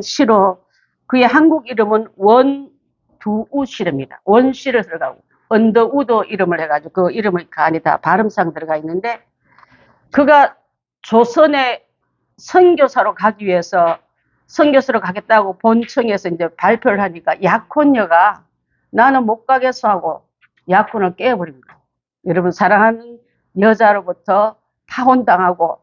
시로 그의 한국 이름은 원두우시입니다. 원시를 들어가고 언더우도 이름을 해가지고 그 이름의 간이 다 발음상 들어가 있는데 그가 조선에 선교사로 가기 위해서 선교사로 가겠다고 본청에서 이제 발표를 하니까 약혼녀가 나는 못 가겠어 하고 약혼을 깨버린 거예요. 여러분 사랑하는 여자로부터 파혼당하고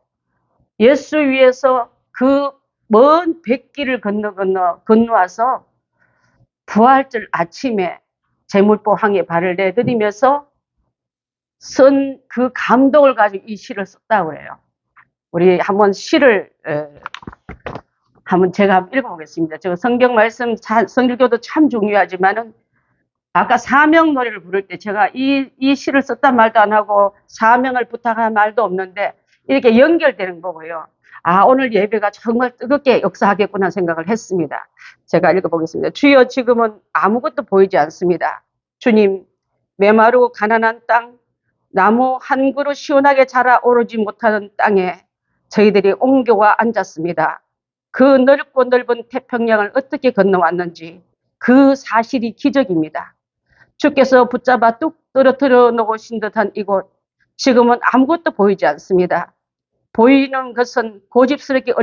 예수 위해서 그 먼 백길을 건너와서 부활절 아침에 제물포항에 발을 내디디면서 쓴 그 감동을 가지고 이 시를 썼다고 그래요. 우리 한번 시를 한번 제가 한번 읽어보겠습니다. 저 성경 말씀 성경도 참 중요하지만은 아까 사명 노래를 부를 때 제가 이 시를 썼단 말도 안 하고 사명을 부탁한 말도 없는데 이렇게 연결되는 거고요. 아, 오늘 예배가 정말 뜨겁게 역사하겠구나 생각을 했습니다. 제가 읽어보겠습니다. 주여 지금은 아무것도 보이지 않습니다. 주님, 메마르고 가난한 땅, 나무 한 그루 시원하게 자라오르지 못하는 땅에 저희들이 옮겨와 앉았습니다. 그 넓고 넓은 태평양을 어떻게 건너왔는지 그 사실이 기적입니다. 주께서 붙잡아 뚝 떨어뜨려 놓으신 듯한 이곳, 지금은 아무것도 보이지 않습니다. 보이는 것은 고집스럽게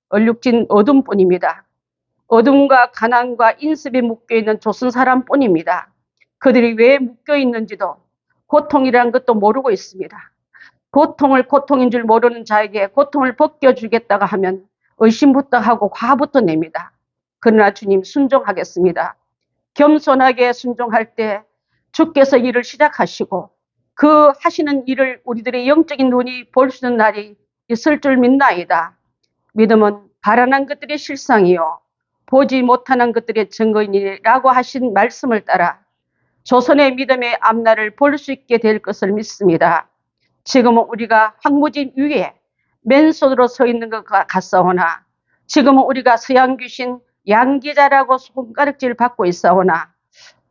얼룩진 어둠뿐입니다. 어둠과 가난과 인습이 묶여있는 조선 사람뿐입니다. 그들이 왜 묶여있는지도 고통이라는 것도 모르고 있습니다. 고통을 고통인 줄 모르는 자에게 고통을 벗겨주겠다가 하면 의심부터 하고 화부터 냅니다. 그러나 주님 순종하겠습니다. 겸손하게 순종할 때 주께서 일을 시작하시고 그 하시는 일을 우리들의 영적인 눈이 볼 수 있는 날이 있을 줄 믿나이다. 믿음은 바라는 것들의 실상이요 보지 못하는 것들의 증거이니라고 하신 말씀을 따라 조선의 믿음의 앞날을 볼 수 있게 될 것을 믿습니다. 지금은 우리가 황무지 위에 맨손으로 서 있는 것 같사오나 지금은 우리가 서양 귀신 양기자라고 손가락질 받고 있사오나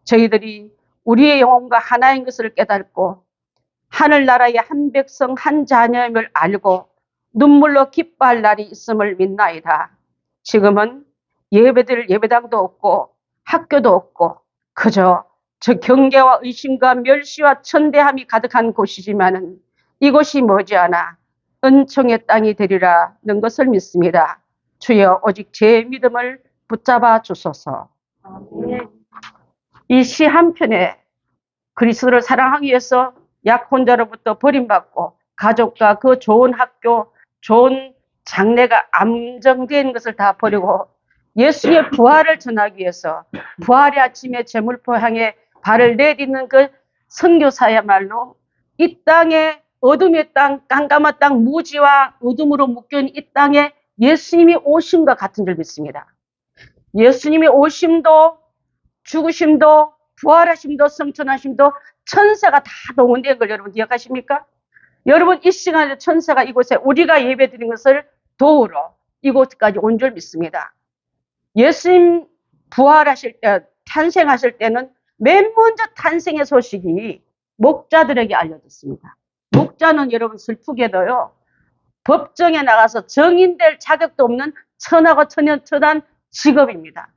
저희들이 우리의 영혼과 하나인 것을 깨닫고 하늘나라의 한 백성 한 자녀임을 알고 눈물로 기뻐할 날이 있음을 믿나이다. 지금은 예배당도 없고 학교도 없고 그저 저 경계와 의심과 멸시와 천대함이 가득한 곳이지만은 이곳이 머지않아 은총의 땅이 되리라는 것을 믿습니다. 주여 오직 제 믿음을 붙잡아 주소서. 이 시 한편에 그리스도를 사랑하기 위해서 약혼자로부터 버림받고 가족과 그 좋은 학교, 좋은 장래가 안정된 것을 다 버리고 예수의 부활을 전하기 위해서 부활의 아침에 제물포항에 발을 내딛는 그 선교사야말로 이 땅에 어둠의 땅, 깜깜한 땅, 무지와 어둠으로 묶여있는 이 땅에 예수님이 오심과 같은 줄 믿습니다. 예수님이 오심도 죽으심도 부활하심도 성천하심도 천사가 다 동원된 걸 여러분 기억하십니까? 여러분 이 시간에 천사가 이곳에 우리가 예배드린 것을 도우러 이곳까지 온 줄 믿습니다. 예수님 부활하실 때 탄생하실 때는 맨 먼저 탄생의 소식이 목자들에게 알려졌습니다. 목자는 여러분 슬프게도요 법정에 나가서 정인될 자격도 없는 천하고 천한 직업입니다.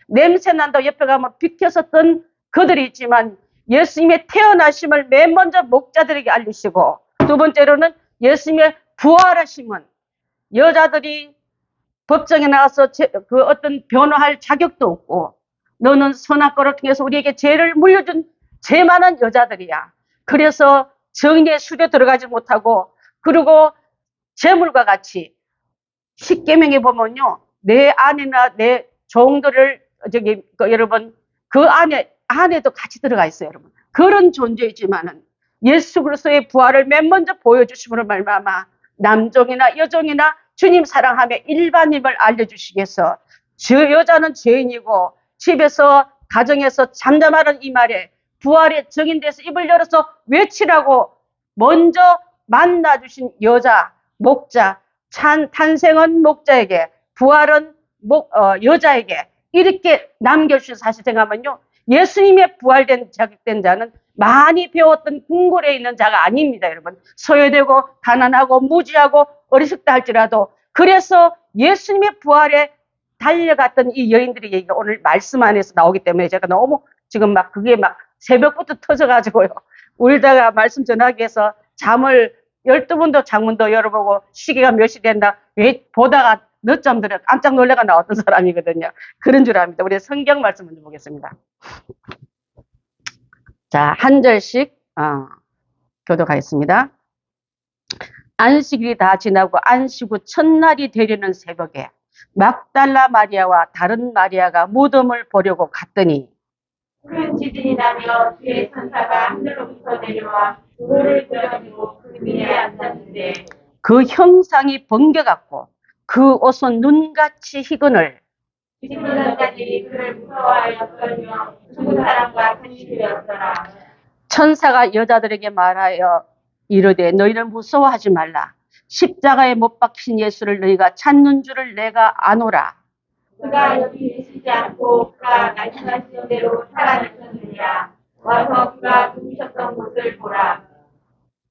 냄새난다고 옆에 가면 비켜섰던 그들이 있지만 예수님의 태어나심을 맨 먼저 목자들에게 알리시고 두 번째로는 예수님의 부활하심은 여자들이 법정에 나가서 그 어떤 변호할 자격도 없고 너는 선악과를 통해서 우리에게 죄를 물려준 죄 많은 여자들이야. 그래서 정의의 수레 들어가지 못하고 그리고 재물과 같이 십계명에 보면요 내 아내나 내 종들을 여러분 그 안에도 같이 들어가 있어요. 여러분 그런 존재이지만은 예수 그리스도의 부활을 맨 먼저 보여주심으로 말미암아 남종이나 여종이나 주님 사랑하며 일반임을 알려주시겠어. 저 여자는 죄인이고 집에서 가정에서 잠잠하는 이 말에 부활의 정인돼서 입을 열어서 외치라고 먼저 만나주신 여자 목자 탄생은 목자에게 부활은 여자에게 이렇게 남겨주신 사실 생각하면요 예수님의 부활된 자격된 자는 많이 배웠던 궁궐에 있는 자가 아닙니다. 여러분 소외되고 가난하고 무지하고 어리석다 할지라도 그래서 예수님의 부활에 달려갔던 이 여인들의 얘기가 오늘 말씀 안에서 나오기 때문에 제가 너무 지금 막 그게 막 새벽부터 터져가지고요. 울다가 말씀 전하기 위해서 잠을 12번도 창문도 열어보고 시계가 몇 시 된다. 왜 보다가 늦잠 들어 깜짝 놀래가 나왔던 사람이거든요. 그런 줄 압니다. 우리 성경 말씀 먼저 보겠습니다. 자, 한 절씩 교독하겠습니다. 안식일이 다 지나고 안식 후 첫날이 되려는 새벽에 막달라 마리아와 다른 마리아가 무덤을 보려고 갔더니 큰 지진이 나며 주의 천사가 하늘로부터 내려와 돌을 들어주고 그 위에 앉았는데 그 형상이 번개같고 그 옷은 눈같이 희근을 죽은 자들이 그를 무서워하여 떨며 죽은 사람과 같이 되었더라. 천사가 여자들에게 말하여 이르되 너희는 무서워하지 말라. 십자가에 못 박힌 예수를 너희가 찾는 줄을 내가 아노라. 그가 여기 계시지 않고 그가 말씀하신 대로 살아나셨느니라. 와서 그가 누우셨던 곳을 보라.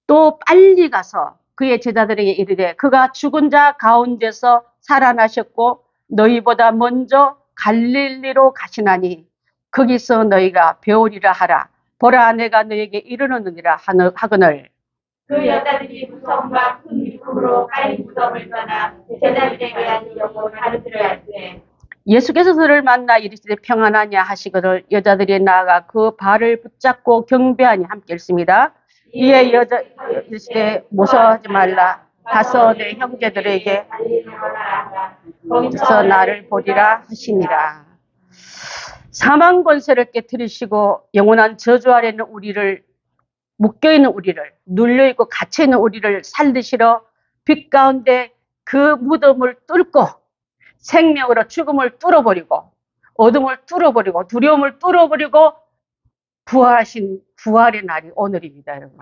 또 빨리 가서 그의 제자들에게 이르되 그가 죽은 자 가운데서 살아나셨고 너희보다 먼저 갈릴리로 가시나니 거기서 너희가 배우리라 하라. 보라 내가 너희에게 이르노니라 하거늘. 그 여자들이 무서움과 큰 기쁨으로 빨리 무덤을 떠나 제자들에게 알리려고 가르치려 할때 예수께서 그를 만나 이르시되 평안하냐 하시거늘 여자들이 나아가 그 발을 붙잡고 경배하니 함께 읽습니다. 이에 여자 이르시되 무서워하지 말라. 가서 내 형제들에게 거기서 나를 보리라 하시니라. 사망 권세를 깨뜨리시고 영원한 저주 아래 있는 우리를 묶여있는 우리를 눌려있고 갇혀있는 우리를 살리시러 빛 가운데 그 무덤을 뚫고 생명으로 죽음을 뚫어버리고 어둠을 뚫어버리고 두려움을 뚫어버리고 부활하신 부활의 날이 오늘입니다. 여러분.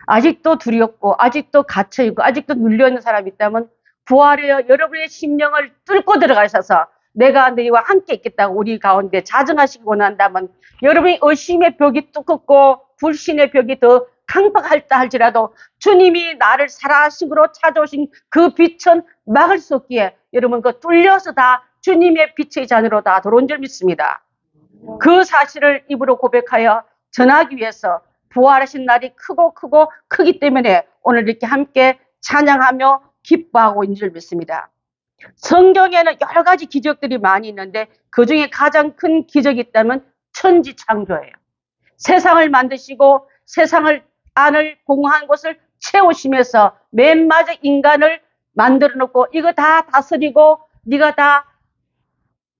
아직도 두렵고 아직도 갇혀있고 아직도 눌려있는 사람이 있다면 부활하여 여러분의 심령을 뚫고 들어가셔서 내가 너희와 함께 있겠다고 우리 가운데 자정하시기 원한다면 여러분이 의심의 벽이 두껍고 불신의 벽이 더 강박할다 할지라도 주님이 나를 살아심으로 찾아오신 그 빛은 막을 수 없기에 여러분 그 뚫려서 다 주님의 빛의 잔으로 다 들어온 줄 믿습니다. 그 사실을 입으로 고백하여 전하기 위해서 부활하신 날이 크고 크기 때문에 오늘 이렇게 함께 찬양하며 기뻐하고 있는 줄 믿습니다. 성경에는 여러 가지 기적들이 많이 있는데 그중에 가장 큰 기적이 있다면 천지창조예요. 세상을 만드시고 세상을 안을 공허한 곳을 채우시면서 맨 마지막 인간을 만들어 놓고 이거 다 다스리고 네가 다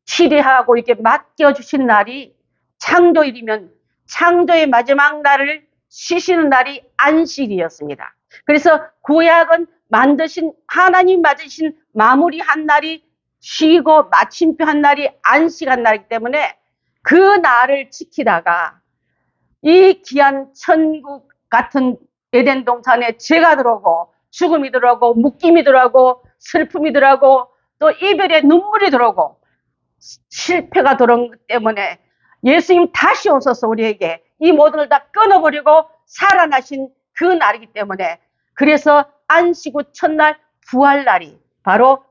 치리하고 이렇게 맡겨주신 날이 창조일이면 창조의 마지막 날을 쉬시는 날이 안식이었습니다. 그래서 구약은 만드신 하나님 맞으신 마무리한 날이 쉬고 마침표한 날이 안식한 날이기 때문에 그 날을 지키다가 이 귀한 천국 같은 에덴 동산에 죄가 들어오고 죽음이 들어오고 묶임이 들어오고 슬픔이 들어오고 또 이별의 눈물이 들어오고 실패가 들어온 것 때문에 예수님 다시 오셔서 우리에게 이 모든 걸 다 끊어버리고 살아나신 그 날이기 때문에 그래서 안식 후 첫날 부활날이 바로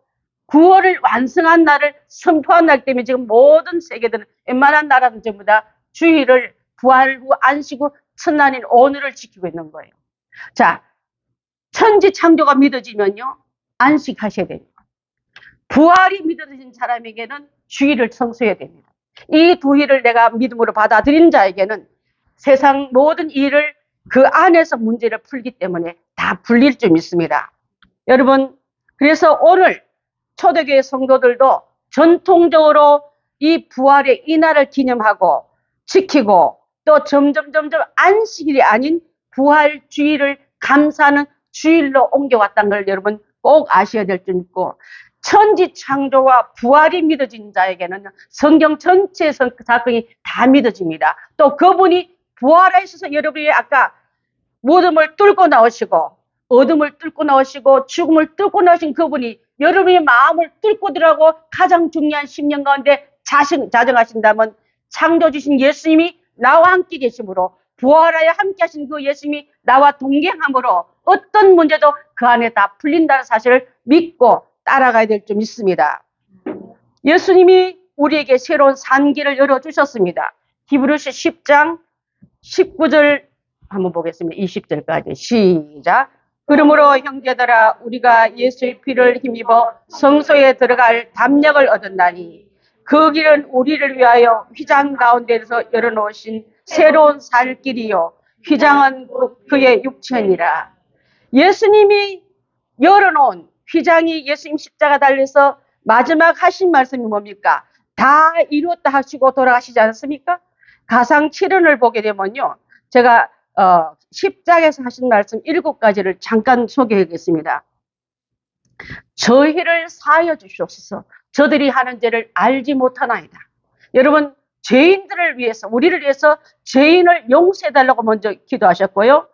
구원을 완성한 날을 선포한 날 때문에 지금 모든 세계들은 웬만한 나라는 전부 다 주일을 부활 후 안식 후 첫날인 오늘을 지키고 있는 거예요. 자, 천지 창조가 믿어지면요 안식하셔야 됩니다. 부활이 믿어진 사람에게는 주일을 성수해야 됩니다. 이 두 일을 내가 믿음으로 받아들인 자에게는 세상 모든 일을 그 안에서 문제를 풀기 때문에 다 풀릴 줄 믿습니다. 여러분, 그래서 오늘 초대교회 성도들도 전통적으로 이 부활의 이 날을 기념하고 지키고 또 점점 안식일이 아닌 부활 주일을 감사하는 주일로 옮겨왔다는 걸 여러분 꼭 아셔야 될 줄 믿고 천지 창조와 부활이 믿어진 자에게는 성경 전체의 사건이 다 믿어집니다. 또 그분이 부활하셔서 여러분이 아까 무덤을 뚫고 나오시고 어둠을 뚫고 나오시고 죽음을 뚫고 나오신 그분이 여러분의 마음을 뚫고 들어가고 가장 중요한 10년 가운데 자정하신다면 창조주신 예수님이 나와 함께 계심으로 부활하여 함께 하신 그 예수님이 나와 동행함으로 어떤 문제도 그 안에 다 풀린다는 사실을 믿고 따라가야 될 줄 믿습니다. 예수님이 우리에게 새로운 산길을 열어주셨습니다. 히브리서 10장 19절 한번 보겠습니다. 20절까지 시작. 그러므로 형제들아 우리가 예수의 피를 힘입어 성소에 들어갈 담력을 얻었나니 그 길은 우리를 위하여 휘장 가운데서 열어놓으신 새로운 살 길이요 휘장은 그의 육체니라. 예수님이 열어놓은 휘장이 예수님 십자가 달려서 마지막 하신 말씀이 뭡니까? 다 이루었다 하시고 돌아가시지 않습니까? 가상 7원을 보게 되면요. 제가 10장에서 하신 말씀 7가지를 잠깐 소개하겠습니다. 저희를 사하여 주시옵소서. 저들이 하는 죄를 알지 못하나이다. 여러분 죄인들을 위해서 우리를 위해서 죄인을 용서해달라고 먼저 기도하셨고요.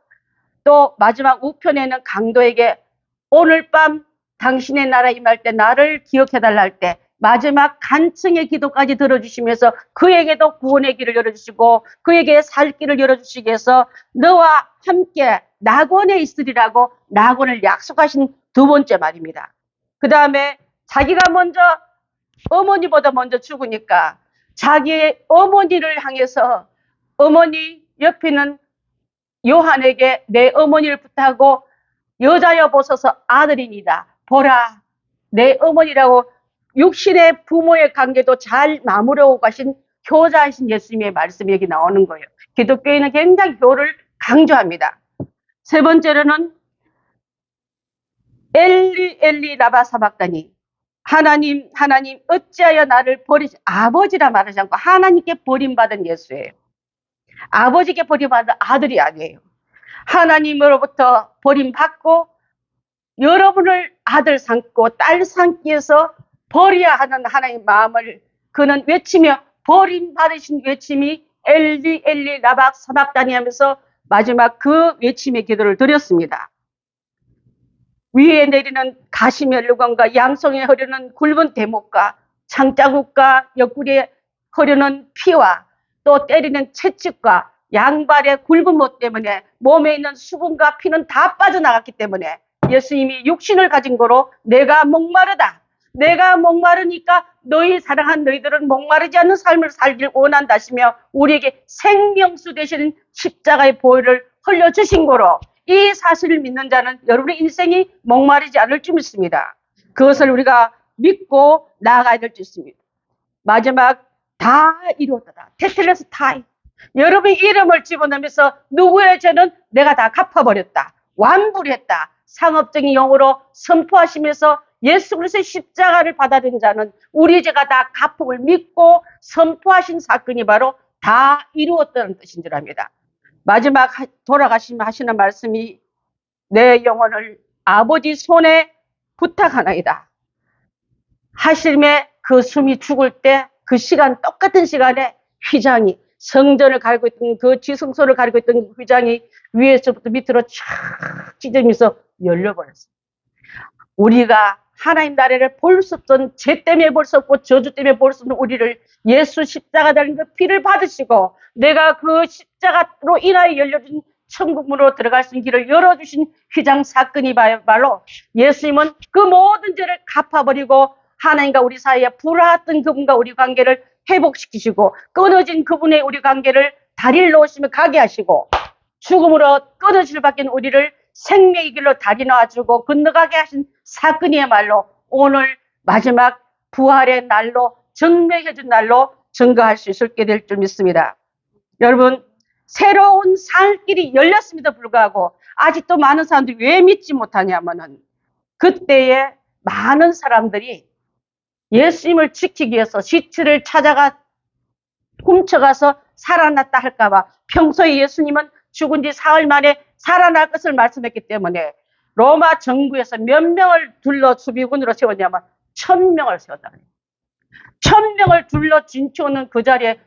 또 마지막 우편에는 강도에게 오늘 밤 당신의 나라 임할 때 나를 기억해달라 할 때 마지막 간청의 기도까지 들어주시면서 그에게도 구원의 길을 열어주시고 그에게 살 길을 열어주시기 위해서 너와 함께 낙원에 있으리라고 낙원을 약속하신 두 번째 말입니다. 그 다음에 자기가 먼저 어머니보다 먼저 죽으니까 자기의 어머니를 향해서 어머니 옆에는 요한에게 내 어머니를 부탁하고 여자여 보소서 아들이니다. 보라 내 어머니라고 육신의 부모의 관계도 잘 마무리하고 가신 효자이신 예수님의 말씀이 여기 나오는 거예요. 기독교인은 굉장히 효를 강조합니다. 세 번째로는 엘리 엘리 라바 사박다니 하나님 하나님 어찌하여 나를 버리시 아버지라 말하지 않고 하나님께 버림받은 예수예요. 아버지께 버림받은 아들이 아니에요. 하나님으로부터 버림받고 여러분을 아들 삼고 딸 삼기 위해서 버려야 하는 하나님의 마음을 그는 외치며 버림받으신 외침이 엘리 엘리 라박 사박다니 하면서 마지막 그 외침의 기도를 드렸습니다. 위에 내리는 가시면류관과 양손에 흐르는 굵은 대목과 창자국과 옆구리에 흐르는 피와 또 때리는 채찍과 양발의 굵은 못 때문에 몸에 있는 수분과 피는 다 빠져나갔기 때문에 예수님이 육신을 가진 거로 내가 목마르다. 내가 목마르니까 너희 사랑한 너희들은 목마르지 않는 삶을 살길 원한다 하시며 우리에게 생명수 되시는 십자가의 보혈을 흘려주신 거로 이 사실을 믿는 자는 여러분의 인생이 목마르지 않을 줄 믿습니다. 그것을 우리가 믿고 나아가야 될 줄 있습니다. 마지막 다 이루었다. 테텔레스 타임. 여러분의 이름을 집어넣으면서 누구의 죄는 내가 다 갚아버렸다. 완불했다. 상업적인 용어로 선포하시면서 예수 그리스도의 십자가를 받아들인 자는 우리 죄가 다 갚음을 믿고 선포하신 사건이 바로 다 이루었다는 뜻인 줄 압니다. 마지막 돌아가시면 하시는 말씀이 내 영혼을 아버지 손에 부탁하나이다. 하실매 그 숨이 죽을 때 그 시간 똑같은 시간에 휘장이 성전을 가리고 있던 그 지성소를 가리고 있던 휘장이 위에서부터 밑으로 촥 찢어지면서 열려버렸어요. 우리가 하나님 나라를 볼 수 없던 죄 때문에 볼 수 없고 저주 때문에 볼 수 없는 우리를 예수 십자가 달린 그 피를 받으시고 내가 그 십자가로 인하여 열려진 천국으로 들어갈 수 있는 길을 열어주신 휘장 사건이 바로 예수님은 그 모든 죄를 갚아버리고 하나님과 우리 사이에 불화했던 그분과 우리 관계를 회복시키시고 끊어진 그분의 우리 관계를 다리를 놓으시며 가게 하시고 죽음으로 끊어질 밖에 우리를 생명의 길로 다리 놔주고 건너가게 하신 사건이야말로 오늘 마지막 부활의 날로 증명해준 날로 증거할 수 있게 될 줄 믿습니다. 여러분 새로운 살 길이 열렸음에도 불구하고 아직도 많은 사람들이 왜 믿지 못하냐면은 그때에 많은 사람들이 예수님을 지키기 위해서 시체를 찾아가 훔쳐가서 살아났다 할까봐 평소에 예수님은 죽은 지 사흘 만에 살아날 것을 말씀했기 때문에 로마 정부에서 몇 명을 둘러 수비군으로 세웠냐면 1000명을 세웠다. 1000명을 둘러 진치오는 그 자리에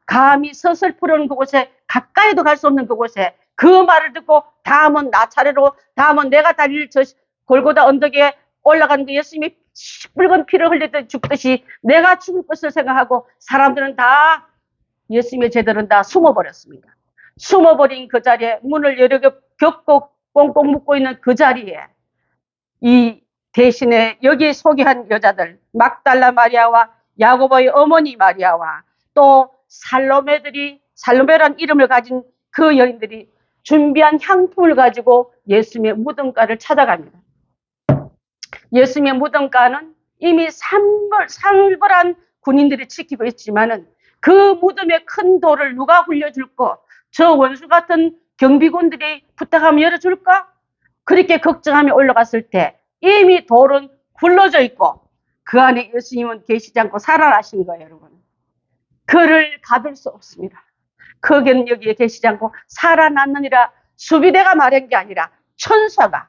감히 서슬프러는 그곳에 가까이도 갈 수 없는 그곳에 그 말을 듣고 다음은 나 차례로 다음은 내가 다리를 저 골고다 언덕에 올라가는 그 예수님이 시뻘건 피를 흘리듯 죽듯이 내가 죽을 것을 생각하고 사람들은 다 예수님의 제들은 다 숨어버렸습니다. 숨어버린 그 자리에 문을 여러 개 겹고 꽁꽁 묶고 있는 그 자리에 이 대신에 여기 소개한 여자들 막달라 마리아와 야고보의 어머니 마리아와 또 살로메란 이름을 가진 그 여인들이 준비한 향품을 가지고 예수님의 무덤가를 찾아갑니다. 예수님의 무덤가는 이미 살벌한 군인들이 지키고 있지만은 그 무덤의 큰 돌을 누가 굴려줄까? 저 원수 같은 경비군들이 부탁하면 열어줄까? 그렇게 걱정하며 올라갔을 때 이미 돌은 굴러져 있고 그 안에 예수님은 계시지 않고 살아나신 거예요, 여러분. 그를 가둘 수 없습니다. 그는 여기에 계시지 않고 살아났느니라. 수비대가 말한 게 아니라 천사가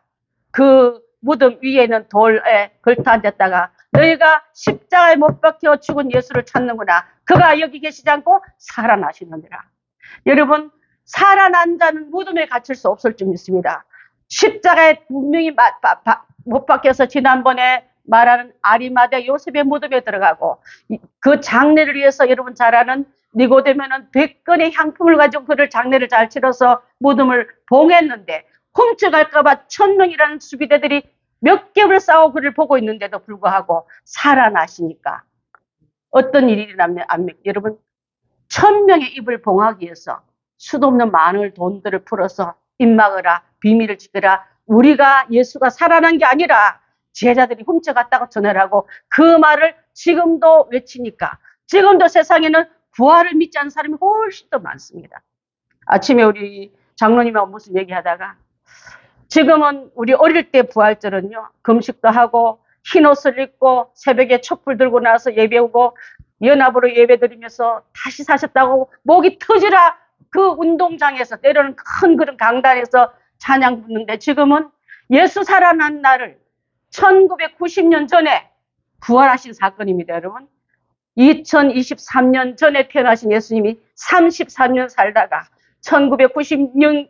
그 무덤 위에 있는 돌에 걸터 앉았다가 너희가 십자가에 못 박혀 죽은 예수를 찾는구나. 그가 여기 계시지 않고 살아나시느니라. 여러분, 살아난 자는 무덤에 갇힐 수 없을 줄 믿습니다. 십자가에 분명히 못 박혀서 지난번에 말하는 아리마대 요셉의 무덤에 들어가고 그 장례를 위해서 여러분 잘 아는 니고데모는 100건의 향품을 가지고 그를 장례를 잘 치러서 무덤을 봉했는데 훔쳐갈까봐 1000명이라는 수비대들이 몇 개월 싸워 그를 보고 있는데도 불구하고 살아나시니까 어떤 일이 일어나면 여러분 1000명의 입을 봉하기 위해서 수도 없는 많은 돈들을 풀어서 입막으라 비밀을 지키라. 우리가 예수가 살아난 게 아니라 제자들이 훔쳐갔다고 전화를 하고 그 말을 지금도 외치니까 지금도 세상에는 부활을 믿지 않는 사람이 훨씬 더 많습니다. 아침에 우리 장로님하고 무슨 얘기하다가 지금은 우리 어릴 때 부활절은요, 금식도 하고 흰 옷을 입고 새벽에 촛불 들고 나서 예배 오고 연합으로 예배 드리면서 다시 사셨다고 목이 터지라 그 운동장에서 때로는 큰 그런 강단에서 찬양 부르는데 지금은 예수 살아난 날을 1990년 전에 부활하신 사건입니다, 여러분. 2023년 전에 태어나신 예수님이 34년 살다가 1990년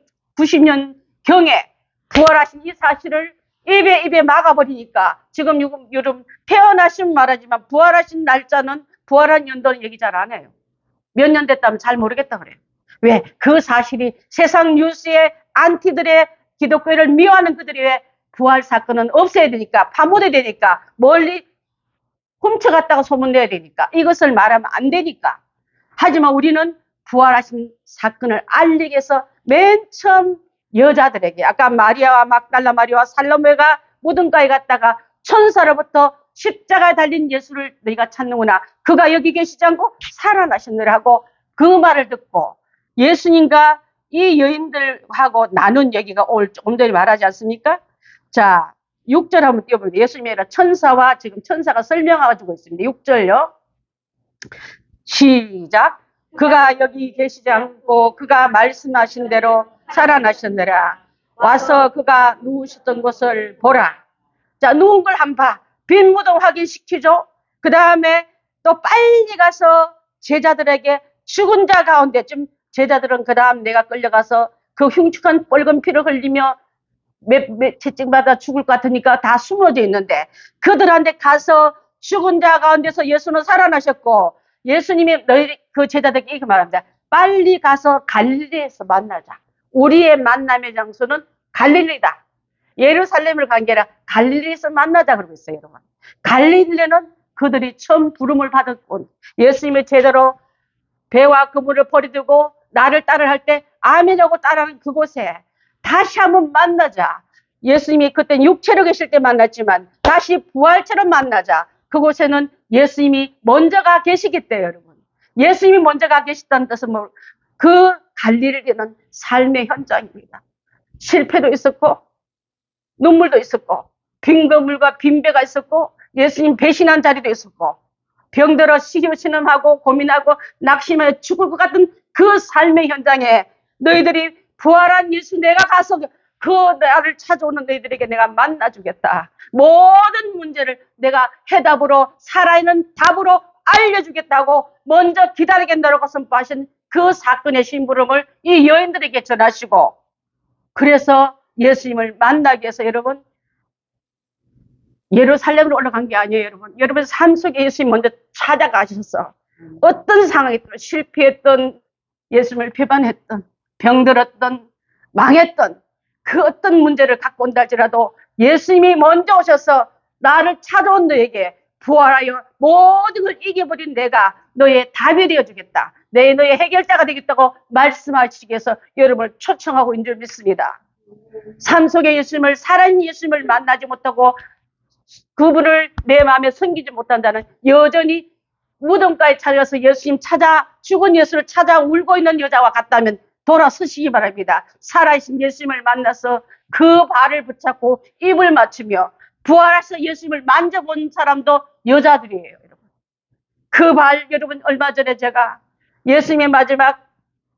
경에 부활하신 이 사실을 입에 막아버리니까 지금 요즘 태어나신 말하지만 부활하신 날짜는 부활한 연도는 얘기 잘 안 해요. 몇 년 됐다면 잘 모르겠다 그래요. 왜? 그 사실이 세상 뉴스에 안티들의 기독교를 미워하는 그들이 왜 부활 사건은 없애야 되니까 파묻어야 되니까 멀리 훔쳐갔다가 소문내야 되니까 이것을 말하면 안 되니까. 하지만 우리는 부활하신 사건을 알리기 위해서 맨 처음 여자들에게 아까 마리아와 막달라 마리아와 살로메가 무덤가에 갔다가 천사로부터 십자가에 달린 예수를 너희가 찾는구나. 그가 여기 계시지 않고 살아나셨느라 하고 그 말을 듣고 예수님과 이 여인들하고 나눈 얘기가 오늘 조금 전에 말하지 않습니까? 자, 6절 한번 띄워보세요. 예수님이 아니라 천사와 지금 천사가 설명해주고 있습니다. 6절요. 시작. 그가 여기 계시지 않고 그가 말씀하신 대로 살아나셨느라. 와서 그가 누우셨던 곳을 보라. 자, 누운 걸 한번 봐. 빈 무덤 확인시키죠. 그 다음에 또 빨리 가서 제자들에게 죽은 자 가운데 좀 제자들은 그 다음 내가 끌려가서 그 흉측한 뻘건 피를 흘리며 채찍받아 죽을 것 같으니까 다 숨어져 있는데 그들한테 가서 죽은 자 가운데서 예수는 살아나셨고 예수님이 너희 그 제자들에게 이렇게 말합니다. 빨리 가서 갈릴리에서 만나자. 우리의 만남의 장소는 갈릴리다. 예루살렘을 간 게 아니라 갈릴리에서 만나자 그러고 있어요, 여러분. 갈릴리는 그들이 처음 부름을 받은 곳. 예수님의 제대로 배와 그물을 버리두고 나를 따르라 할 때 아멘하고 따르는 그곳에 다시 한번 만나자. 예수님이 그때 육체로 계실 때 만났지만 다시 부활처럼 만나자. 그곳에는 예수님이 먼저가 계시기 때문에 여러분. 예수님이 먼저가 계시다는 뜻은 뭐, 그 갈릴리는 삶의 현장입니다. 실패도 있었고 눈물도 있었고 빈 그물과 빈 배가 있었고 예수님 배신한 자리도 있었고 병들어 시기신음하고 고민하고 낙심해 죽을 것 같은 그 삶의 현장에 너희들이 부활한 예수 내가 가서 그 나를 찾아오는 너희들에게 내가 만나주겠다. 모든 문제를 내가 해답으로 살아있는 답으로 알려주겠다고 먼저 기다리겠다고 선포하신 그 사건의 심부름을 이 여인들에게 전하시고 그래서 예수님을 만나기 위해서 여러분 예루살렘으로 올라간 게 아니에요, 여러분. 여러분 삶 속에 예수님 먼저 찾아가셔서 어떤 상황이 있든 실패했던 예수님을 비판했던 병들었던 망했던 그 어떤 문제를 갖고 온다 할지라도 예수님이 먼저 오셔서 나를 찾아온 너에게 부활하여 모든 걸 이겨버린 내가 너의 답이 되어주겠다. 너의 해결자가 되겠다고 말씀하시기 위해서 여러분을 초청하고 있는 줄 믿습니다. 삶 속에 예수님을, 살아있는 예수님을 만나지 못하고 그분을 내 마음에 섬기지 못한다는, 여전히 무덤가에 찾아가서 예수님 찾아, 죽은 예수를 찾아 울고 있는 여자와 같다면 돌아서시기 바랍니다. 살아계신 예수님을 만나서 그 발을 붙잡고 입을 맞추며 부활해서 예수님을 만져본 사람도 여자들이에요, 여러분. 그 발, 여러분, 얼마 전에 제가 예수님의 마지막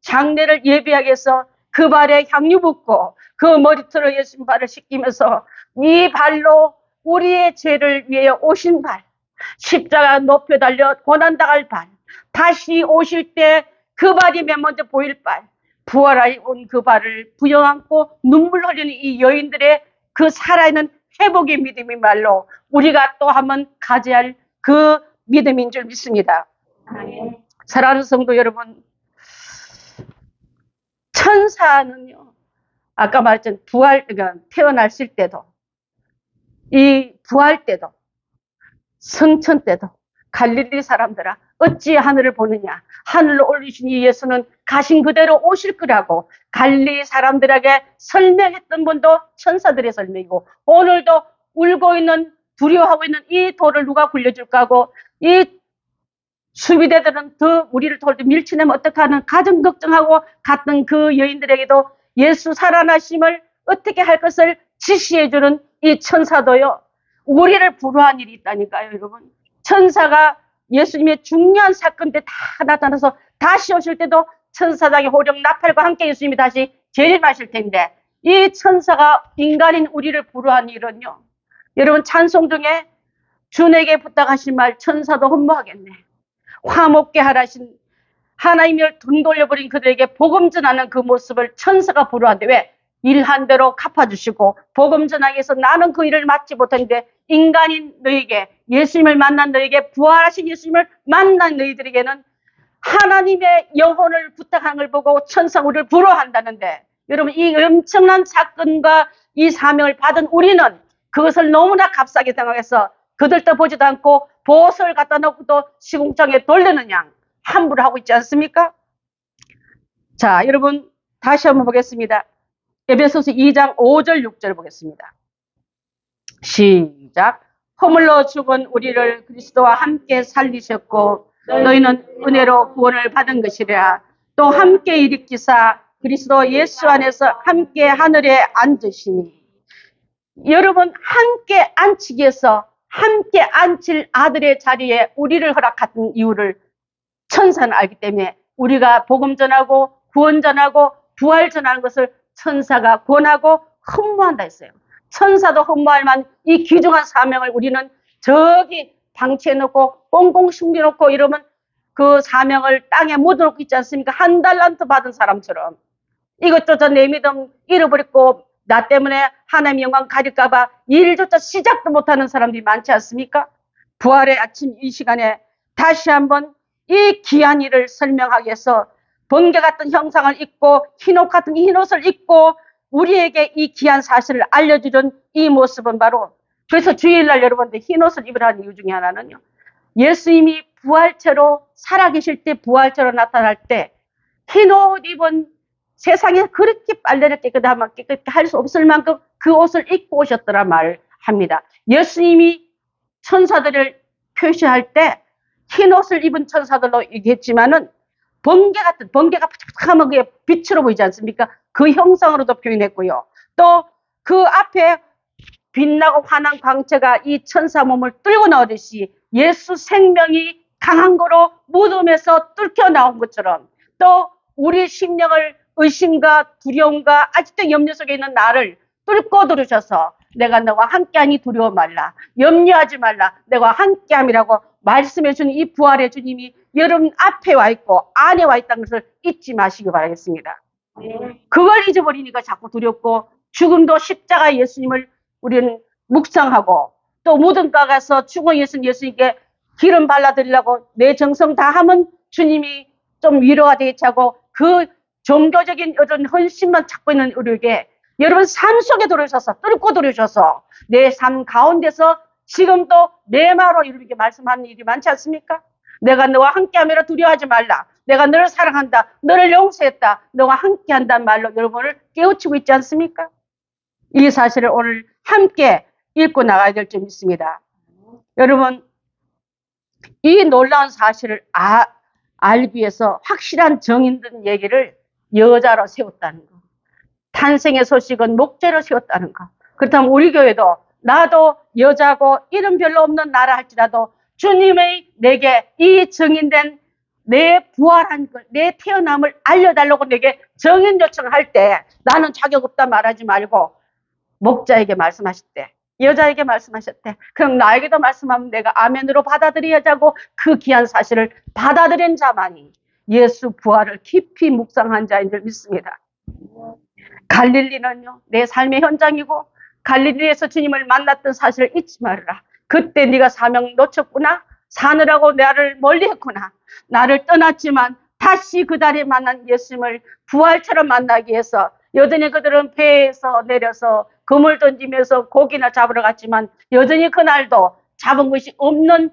장례를 예비하기 위해서 그 발에 향유 붓고 그 머리털을 예수님 발을 씻기면서 이 발로 우리의 죄를 위해 오신 발, 십자가 높여 달려 고난당할 발, 다시 오실 때 그 발이 맨 먼저 보일 발, 부활하여 온 그 발을 부여안고 눈물 흘리는 이 여인들의 그 살아있는 회복의 믿음이 말로 우리가 또 한번 가져야 할 그 믿음인 줄 믿습니다. 아멘. 사랑하는 성도 여러분, 천사는요, 아까 말했던 부활, 그러니까 태어났을 때도, 이 부활 때도, 성천 때도 갈릴리 사람들아 어찌 하늘을 보느냐, 하늘로 올리신 이 예수는 가신 그대로 오실 거라고 갈릴리 사람들에게 설명했던 분도 천사들의 설명이고, 오늘도 울고 있는, 두려워하고 있는 이 돌을 누가 굴려줄까 하고 이 수비대들은 더 우리를 돌도 밀치내면 어떡하는 가정 걱정하고 갔던 그 여인들에게도 예수 살아나심을 어떻게 할 것을 지시해주는 이 천사도요, 우리를 불우한 일이 있다니까요, 여러분. 천사가 예수님의 중요한 사건 때 다 나타나서 다시 오실 때도 천사장의 호령 나팔과 함께 예수님이 다시 재림하실 텐데, 이 천사가 인간인 우리를 불우한 일은요, 여러분, 찬송 중에 주에게 부탁하신 말 천사도 흠모하겠네. 화목게 하라신 하나님을 등 돌려버린 그들에게 복음 전하는 그 모습을 천사가 부러워한데, 왜? 일한 대로 갚아주시고 복음 전하기 위해서 나는 그 일을 맡지 못했는데 인간인 너에게, 예수님을 만난 너에게, 부활하신 예수님을 만난 너희들에게는 하나님의 영혼을 부탁한 걸 보고 천사가 우리를 부러워한다는데, 여러분, 이 엄청난 사건과 이 사명을 받은 우리는 그것을 너무나 값싸게 생각해서 그들도 보지도 않고 보석을 갖다 놓고 또 시궁창에 돌리는 양 함부로 하고 있지 않습니까? 자, 여러분, 다시 한번 보겠습니다. 에베소서 2장 5절 6절 보겠습니다. 시작. 허물로 죽은 우리를 그리스도와 함께 살리셨고 너희는 은혜로 구원을 받은 것이라. 또 함께 일으키사 그리스도 예수 안에서 함께 하늘에 앉으시니. 여러분, 함께 앉히기 위해서 함께 앉힐 아들의 자리에 우리를 허락한 이유를 천사는 알기 때문에 우리가 복음 전하고 구원 전하고 부활 전하는 것을 천사가 권하고 흠모한다 했어요. 천사도 흠모할 만한 이 귀중한 사명을 우리는 저기 방치해놓고 꽁꽁 숨겨놓고 이러면 그 사명을 땅에 묻어놓고 있지 않습니까? 한 달란트 받은 사람처럼 이것조차 내 믿음 잃어버렸고 나 때문에 하나님의 영광 가릴까봐 일조차 시작도 못하는 사람들이 많지 않습니까? 부활의 아침 이 시간에 다시 한번 이 귀한 일을 설명하기 위해서 번개 같은 형상을 입고 흰옷 같은 흰옷을 입고 우리에게 이 귀한 사실을 알려주는 이 모습은 바로, 그래서 주일날 여러분들 흰옷을 입으라는 이유 중에 하나는요, 예수님이 부활체로 살아계실 때, 부활체로 나타날 때 흰옷 입은, 세상에 그렇게 빨래를 깨끗하게 할 수 없을 만큼 그 옷을 입고 오셨더라 말을 합니다. 예수님이 천사들을 표시할 때 흰옷을 입은 천사들로 얘기했지만은 번개가 푸석하면 그게 빛으로 보이지 않습니까? 그 형상으로도 표현했고요. 또 그 앞에 빛나고 환한 광채가 이 천사 몸을 뚫고 나오듯이 예수 생명이 강한 거로 무덤에서 뚫겨 나온 것처럼, 또 우리 심령을 의심과 두려움과 아직도 염려 속에 있는 나를 뚫고 들으셔서 내가 너와 함께하니 두려워 말라, 염려하지 말라, 내가 함께함이라고 말씀해 주는 이 부활의 주님이 여러분 앞에 와 있고 안에 와 있다는 것을 잊지 마시기 바라겠습니다. 그걸 잊어버리니까 자꾸 두렵고, 죽음도 십자가 예수님을 우리는 묵상하고 또 무덤가 가서 죽은 예수님께 기름 발라드리려고 내 정성 다하면 주님이 좀 위로가 되겠지 하고 그 종교적인 이런 헌신만 찾고 있는 우리에게 여러분 삶 속에 들어오셔서 뚫고 들어오셔서 내 삶 가운데서 지금도 내 말로 이렇게 말씀하는 일이 많지 않습니까? 내가 너와 함께하며 두려워하지 말라. 내가 너를 사랑한다. 너를 용서했다. 너와 함께한다는 말로 여러분을 깨우치고 있지 않습니까? 이 사실을 오늘 함께 읽고 나가야 될 점 있습니다. 여러분, 이 놀라운 사실을 알기 위해서 확실한 정인된 얘기를 여자로 세웠다는 거. 탄생의 소식은 목재로 세웠다는 거. 그렇다면 우리 교회도 나도 여자고 이름 별로 없는 나라 할지라도 주님의 내게 이 정인된 내 부활한 것, 내 태어남을 알려달라고 내게 정인 요청할 때 나는 자격 없다 말하지 말고 목자에게 말씀하셨대. 여자에게 말씀하셨대. 그럼 나에게도 말씀하면 내가 아멘으로 받아들여야자고 그 귀한 사실을 받아들인 자만이 예수 부활을 깊이 묵상한 자인 줄 믿습니다. 갈릴리는요, 내 삶의 현장이고 갈릴리에서 주님을 만났던 사실을 잊지 말아라. 그때 네가 사명 놓쳤구나. 사느라고 나를 멀리했구나. 나를 떠났지만 다시 그 자리에 만난 예수님을 부활처럼 만나기 위해서 여전히 그들은 배에서 내려서 그물 던지면서 고기나 잡으러 갔지만 여전히 그날도 잡은 것이 없는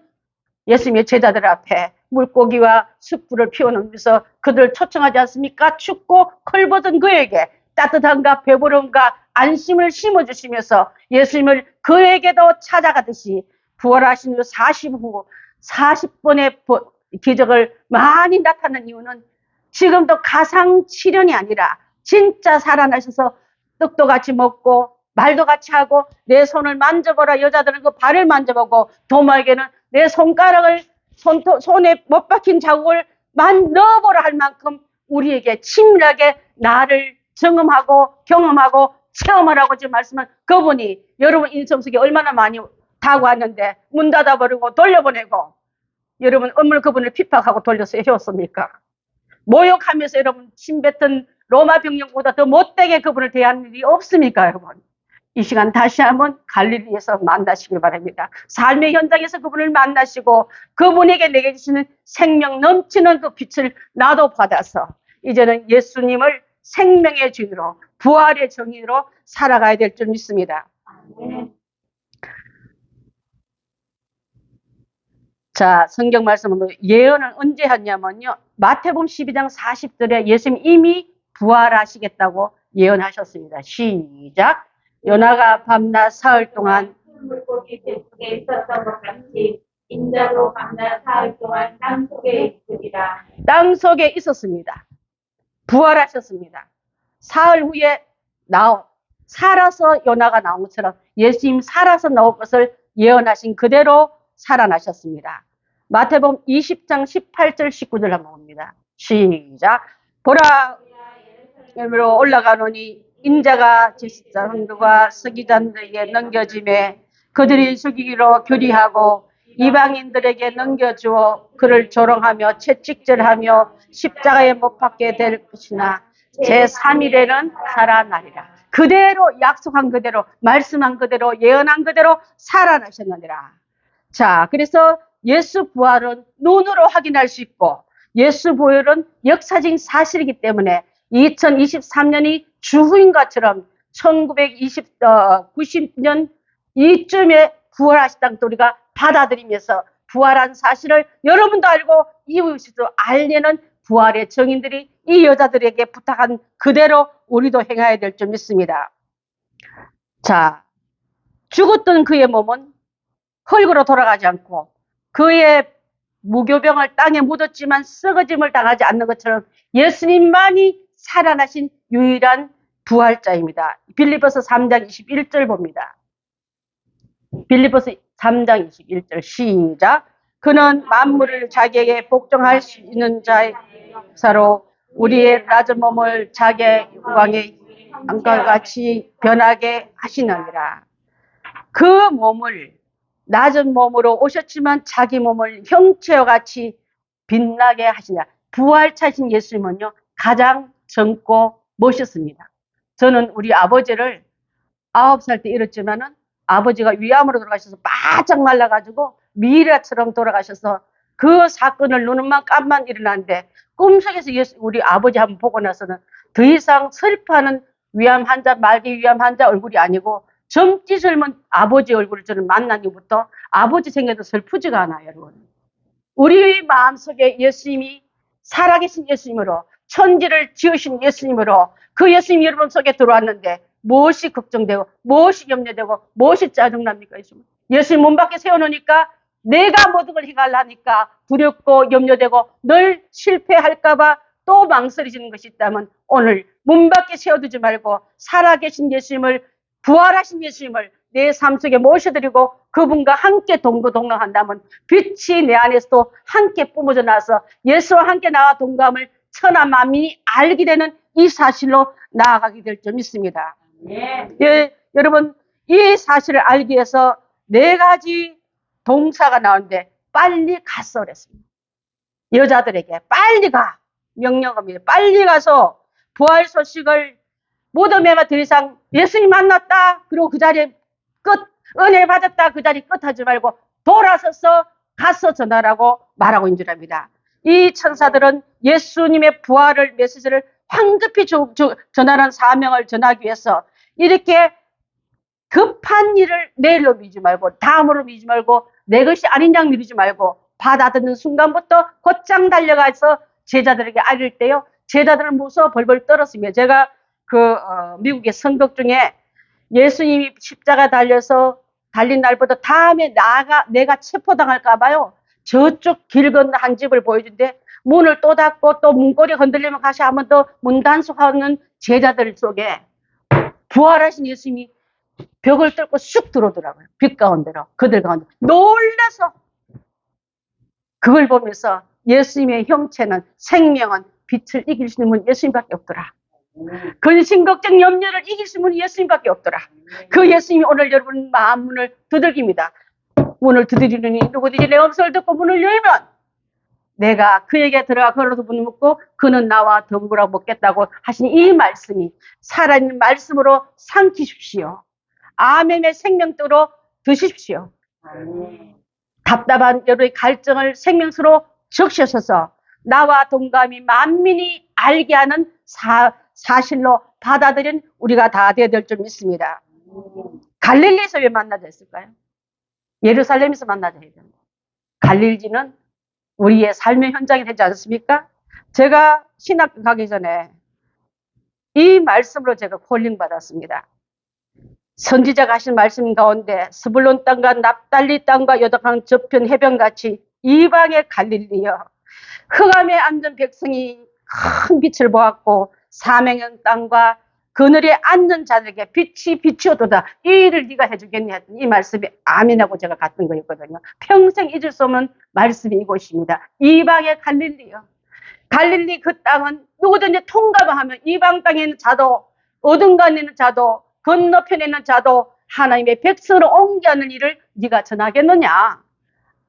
예수님의 제자들 앞에 물고기와 숯불을 피워놓으면서 그들을 초청하지 않습니까? 춥고 컬벗은 그에게 따뜻함과 배부름과 안심을 심어주시면서 예수님을 그에게도 찾아가듯이 부활하신 후 40번의 기적을 많이 나타낸 이유는 지금도 가상실현이 아니라 진짜 살아나셔서 떡도 같이 먹고 말도 같이 하고 내 손을 만져보라. 여자들은 그 발을 만져보고 도마에게는 내 손가락을 손에 못 박힌 자국을 넣어보라 할 만큼 우리에게 친밀하게 나를 경험하고 체험하라고 지금 말씀은 그분이 여러분 인생 속에 얼마나 많이 타고 왔는데 문 닫아버리고 돌려보내고 여러분 얼마나 그분을 핍박하고 돌려서 해왔습니까? 모욕하면서 여러분 침뱉은 로마 병력보다 더 못되게 그분을 대하는 일이 없습니까, 여러분? 이 시간 다시 한번 갈릴리에서 만나시길 바랍니다. 삶의 현장에서 그분을 만나시고 그분에게 내게 주시는 생명 넘치는 그 빛을 나도 받아서 이제는 예수님을 생명의 주인으로 부활의 정인으로 살아가야 될 줄 믿습니다. 자, 성경 말씀으로 예언은 언제 하냐면요. 마태복음 12장 40절에 예수님 이미 부활하시겠다고 예언하셨습니다. 시작. 요나가 밤낮 사흘 동안 물고기 뱃속에 있었던 것 같이 인자도 밤낮 사흘 동안 땅 속에 있으리라. 땅 속에 있었습니다. 부활하셨습니다. 사흘 후에 살아서 요나가 나온 것처럼 예수님 살아서 나올 것을 예언하신 그대로 살아나셨습니다. 마태복음 20장 18절 19절 한번 봅니다. 시작. 보라 예루살렘으로 올라가노니 인자가 제사장들과 서기관들에게 넘겨짐에 그들이 죽이기로 결의하고 이방인들에게 넘겨주어 그를 조롱하며 채찍질하며 십자가에 못 박게 될 것이나 제3일에는 살아나리라. 그대로 약속한 그대로 말씀한 그대로 예언한 그대로 살아나셨느니라. 자, 그래서 예수 부활은 눈으로 확인할 수 있고 예수 부활은 역사적인 사실이기 때문에 2023년이 주후인 것처럼 1990년 이쯤에 부활하셨다는 우리가 받아들이면서 부활한 사실을 여러분도 알고 이웃도 알리는 부활의 정인들이 이 여자들에게 부탁한 그대로 우리도 행해야 될 줄 믿습니다. 자, 죽었던 그의 몸은 흙으로 돌아가지 않고 그의 무교병을 땅에 묻었지만 썩어짐을 당하지 않는 것처럼 예수님만이 살아나신 유일한 부활자입니다. 빌립보서 3장 21절 봅니다. 빌립보서 3장 21절 시작. 그는 만물을 자기에게 복종할 수 있는 자의 역사로 우리의 낮은 몸을 자기의 영광의 안과 같이 변하게 하시느니라. 그 몸을 낮은 몸으로 오셨지만 자기 몸을 형체와 같이 빛나게 하시냐. 부활차신 예수님은요 가장 젊고 멋있습니다. 저는 우리 아버지를 9살 때 잃었지만은 아버지가 위암으로 돌아가셔서 바짝 말라가지고 미라처럼 돌아가셔서 그 사건을 눈만 깜만 일어났는데 꿈속에서 우리 아버지 한번 보고 나서는 더 이상 슬퍼하는 위암 환자, 말기 위암 환자 얼굴이 아니고 젊디 젊은 아버지 얼굴을 저는 만난 이후부터 아버지 생각도 슬프지가 않아요, 여러분. 우리 마음속에 예수님이 살아계신 예수님으로 천지를 지으신 예수님으로 그 예수님이 여러분 속에 들어왔는데 무엇이 걱정되고 무엇이 염려되고 무엇이 짜증납니까? 예수님 문 밖에 세워놓으니까 내가 모든 걸 해갈라니까 두렵고 염려되고 늘 실패할까봐 또 망설여지는 것이 있다면 오늘 문 밖에 세워두지 말고 살아계신 예수님을 부활하신 예수님을 내 삶 속에 모셔드리고 그분과 함께 동거동락한다면 빛이 내 안에서도 함께 뿜어져 나와서 예수와 함께 나와 동감을 천하 만민이 알게 되는 이 사실로 나아가게 될 줄 믿습니다. 예, 여러분 이 사실을 알기 위해서 4가지 동사가 나오는데 빨리 갔어 그랬습니다. 여자들에게 빨리 가 명령합니다. 빨리 가서 부활 소식을 무덤에만 더 이상 예수님 만났다 그리고 그 자리에 끝 은혜 받았다 그 자리 끝하지 말고 돌아서서 가서 전하라고 말하고 있는 줄 압니다. 이 천사들은 예수님의 부활을 메시지를 황급히 전하는 사명을 전하기 위해서 이렇게 급한 일을 내일로 미루지 말고 다음으로 미루지 말고 내 것이 아닌 양 미루지 말고 받아듣는 순간부터 곧장 달려가서 제자들에게 알릴 때요. 제자들은 무서워 벌벌 떨었으며 제가 미국의 성벽 중에 예수님이 십자가 달려서 달린 날보다 다음에 내가 체포당할까봐요. 저쪽 길 건너 한 집을 보여준데 문을 또 닫고 또 문고리 흔들리면 다시 한 번 더 문 단속하는 제자들 속에 부활하신 예수님이 벽을 뚫고 쑥 들어오더라고요. 빛 가운데로 그들 가운데 놀라서 그걸 보면서 예수님의 형체는 생명은 빛을 이길 수 있는 분 예수님밖에 없더라. 근심 걱정 염려를 이길 수 있는 분이 예수님밖에 없더라. 그 예수님이 오늘 여러분 마음 문을 두들깁니다. 문을 두드리느니 누구든지 내 음성을 듣고 문을 열면 내가 그에게 들어가 걸어서 문을 묻고 그는 나와 더불어 먹겠다고 하신 이 말씀이 살아있는 말씀으로 삼키십시오. 아멘의 생명으로 드십시오. 답답한 여러분의 갈증을 생명수로 적셔서 나와 동감이 만민이 알게 하는 사실로 받아들인 우리가 다 되어야 될 줄 믿습니다. 갈릴리에서 왜 만나자 했을까요? 예루살렘에서 만나자 해야 됩니다. 갈릴리는 우리의 삶의 현장이 되지 않습니까? 제가 신학교 가기 전에 이 말씀으로 제가 콜링 받았습니다. 선지자가 하신 말씀 가운데 스불론 땅과 납달리 땅과 요단강 저편 해변같이 이방의 갈릴리여 흑암에 앉은 백성이 큰 빛을 보았고 사명의 땅과 그늘에 앉는 자들에게 빛이 비치어도다. 이 일을 네가 해주겠니 했더니 이 말씀이 아멘하고 제가 갔던 거였거든요. 평생 잊을 수 없는 말씀이 이곳입니다. 이방의 갈릴리요. 갈릴리 그 땅은 누구든지 통과하면 이방 땅에 있는 자도 어딘가에 있는 자도 건너편에 있는 자도 하나님의 백성으로 옮겨가는 일을 네가 전하겠느냐.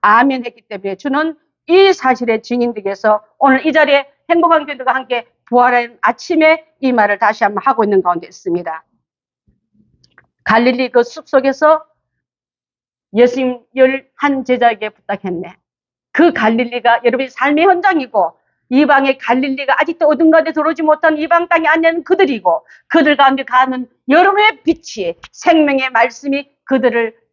아멘 했기 때문에 주는 이 사실의 증인되기 위해서 오늘 이 자리에 행복한 교회들과 함께 부활한 아침에 이 말을 다시 한번 하고 있는 가운데 있습니다. 갈릴리 그 숲속에서 예수님 11 제자에게 부탁했네. 그 갈릴리가 여러분의 삶의 현장이고 이방의 갈릴리가 아직도 어딘가에 들어오지 못한 이방 땅에 앉는 그들이고 그들 가운데 가는 여러분의 빛이 생명의 말씀이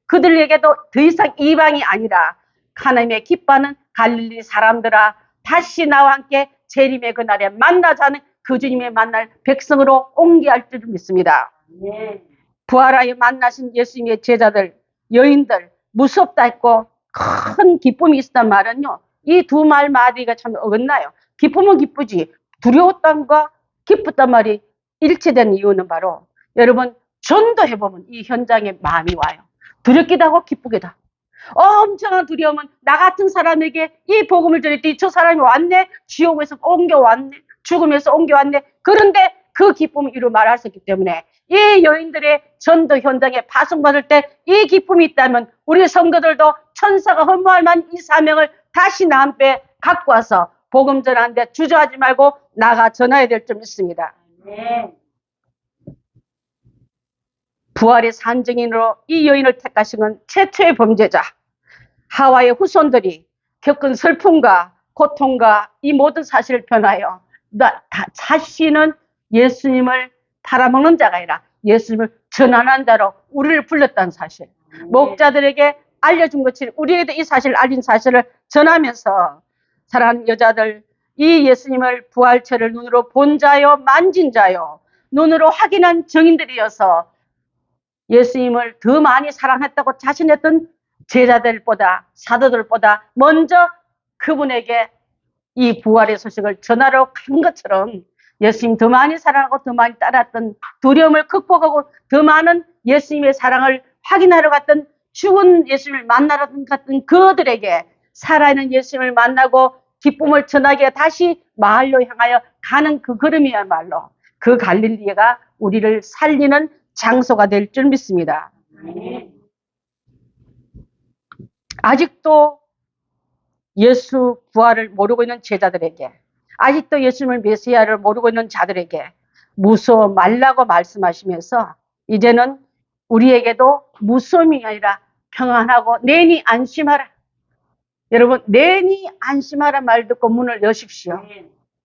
그들에게도 더 이상 이방이 아니라 하나님의 기뻐하는 갈릴리 사람들아 다시 나와 함께 재림의 그날에 만나자는 그 주님의 만날 백성으로 옮겨갈 줄 믿습니다. 부활하여 만나신 예수님의 제자들 여인들 무섭다 했고 큰 기쁨이 있었단 말은요. 이 두 말 마디가 참 어긋나요. 기쁨은 기쁘지 두려웠단과 기쁘단 말이 일치된 이유는 바로 여러분 전도해보면 이 현장에 마음이 와요. 두렵기도 하고 기쁘기도 하고 엄청난 두려움은 나 같은 사람에게 이 복음을 전했더니 저 사람이 왔네. 지옥에서 옮겨왔네. 죽음에서 옮겨왔네. 그런데 그 기쁨을 이루 말할 수 있기 때문에 이 여인들의 전도 현장에 파송받을 때 이 기쁨이 있다면 우리 성도들도 천사가 허무할 만한 이 사명을 다시 나한테 갖고 와서 복음 전하는데 주저하지 말고 나가 전해야 될 줄 믿습니다. 부활의 산증인으로 이 여인을 택하신 건 최초의 범죄자 하와의 후손들이 겪은 슬픔과 고통과 이 모든 사실을 변하여 자신은 예수님을 팔아먹는 자가 아니라 예수님을 전하는 자로 우리를 불렀다는 사실. 목자들에게 알려준 것처럼 우리에게도 이 사실을 알린 사실을 전하면서 사랑하는 여자들, 이 예수님을 부활체를 눈으로 본 자요, 만진 자요, 눈으로 확인한 증인들이어서 예수님을 더 많이 사랑했다고 자신했던 제자들보다, 사도들보다 먼저 그분에게 이 부활의 소식을 전하러 간 것처럼 예수님 더 많이 사랑하고 더 많이 따랐던 두려움을 극복하고 더 많은 예수님의 사랑을 확인하러 갔던 죽은 예수님을 만나러 갔던 그들에게 살아있는 예수님을 만나고 기쁨을 전하게 다시 마을로 향하여 가는 그 걸음이야말로 그 갈릴리가 우리를 살리는 장소가 될 줄 믿습니다. 아직도 예수 부활을 모르고 있는 제자들에게, 아직도 예수님을 메시아를 모르고 있는 자들에게 무서워 말라고 말씀하시면서 이제는 우리에게도 무서움이 아니라 평안하고 내니 안심하라. 여러분, 내니 안심하라 말 듣고 문을 여십시오.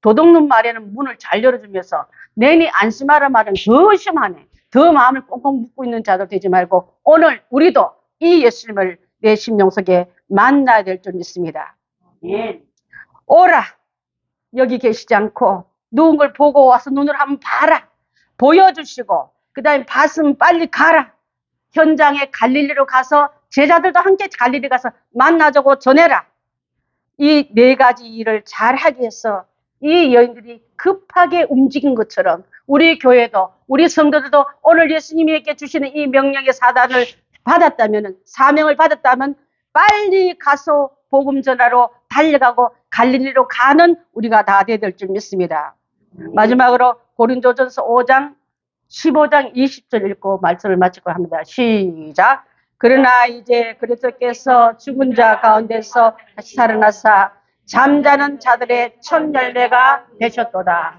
도둑놈 말에는 문을 잘 열어주면서 내니 안심하라 말은 더 심하네. 더 마음을 꽁꽁 묶고 있는 자들 되지 말고 오늘 우리도 이 예수님을 내 심령 속에 만나야 될 줄 믿습니다. 오라. 여기 계시지 않고 누군가를 보고 와서 눈을 한번 봐라. 보여주시고 그 다음에 봤으면 빨리 가라. 현장에 갈릴리로 가서 제자들도 함께 갈릴리 가서 만나자고 전해라. 이 네 가지 일을 잘하기 위해서 이 여인들이 급하게 움직인 것처럼 우리 교회도 우리 성도들도 오늘 예수님에게 주시는 이 명령의 사단을 받았다면, 사명을 받았다면 빨리 가서 복음 전하러 달려가고 갈릴리로 가는 우리가 다 돼야 될 줄 믿습니다. 마지막으로 고린도전서 5장 15장 20절 읽고 말씀을 마치고 합니다. 시작. 그러나 이제 그리스도께서 죽은 자 가운데서 다시 살아나사 잠자는 자들의 첫 열매가 되셨도다.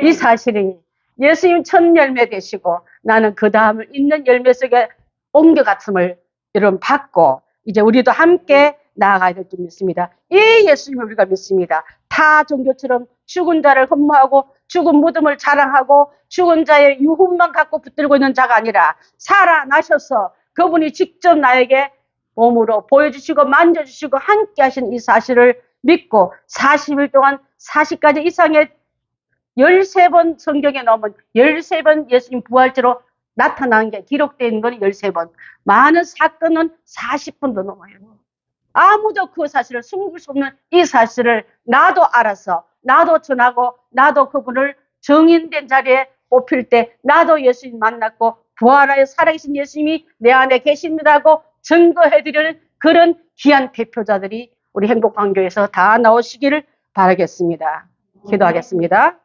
이 사실이 예수님 첫 열매 되시고 나는 그 다음을 있는 열매 속에 옮겨갔음을 여러분 받고 이제 우리도 함께 나아가야 될 줄 믿습니다. 이 예수님을 우리가 믿습니다. 타 종교처럼 죽은 자를 흠모하고 죽은 무덤을 자랑하고 죽은 자의 유훈만 갖고 붙들고 있는 자가 아니라 살아나셔서 그분이 직접 나에게 몸으로 보여주시고 만져주시고 함께 하신 이 사실을 믿고 40일 동안 40가지 이상의 13번 성경에 나오면 13번 예수님 부활체로 나타난 게 기록되어 있는 건 13번. 많은 사건은 40번도 넘어요. 아무도 그 사실을 숨길 수 없는 이 사실을 나도 알아서 나도 전하고 나도 그분을 정인된 자리에 뽑힐 때 나도 예수님 만났고 부활하여 살아계신 예수님이 내 안에 계십니다 하고 증거해드리는 그런 귀한 대표자들이 우리 행복한교회에서 다 나오시기를 바라겠습니다. 기도하겠습니다.